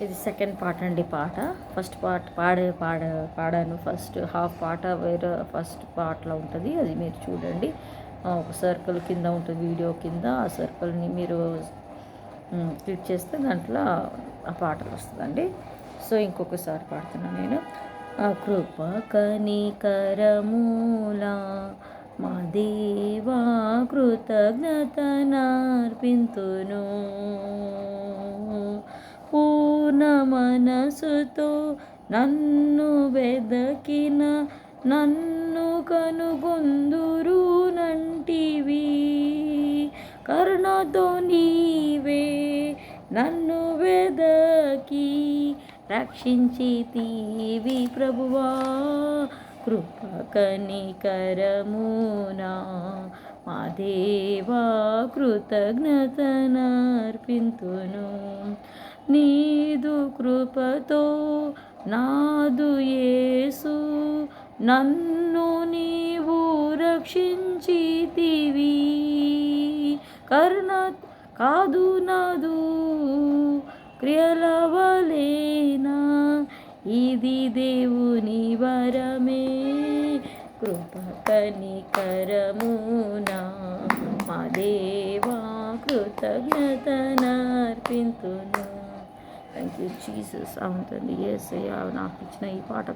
ఇది second part అండి. First part పాడాను. ఫస్ట్ హాఫ్ పాట వేరే ఫస్ట్ పార్ట్లో ఉంటుంది, అది మీరు చూడండి. ఒక సర్కిల్ కింద ఉంటుంది, వీడియో కింద ఆ సర్కిల్ని మీరు క్లిక్ చేస్తే దాంట్లో ఆ పాట వస్తుందండి. సో ఇంకొకసారి పాడుతున్నాను నేను. కృప కనికరమూలా మా దేవా కృతజ్ఞతనర్పింతును, పూర్ణ మనసుతో నన్ను వెదకిన నన్ను కనుగొందురు నంటివి, కరుణతో నీవే నన్ను వెదకి రక్షించితివి ప్రభువా, కృప కనికరమునా మా దేవా కృతజ్ఞతనర్పింతును, నీదు కృపతో నాదు యేసు నన్ను నీవు రక్షించితివి, కరుణ కాదు నాదు క్రియల వలెనా ఇది దేవుని వరమే, కృప కనికరమునా మా దేవా కృతజ్ఞతనర్పింతును. Thank you Jesus. అవునండి, యేసయ్య నాకు ఇచ్చిన ఈ పాట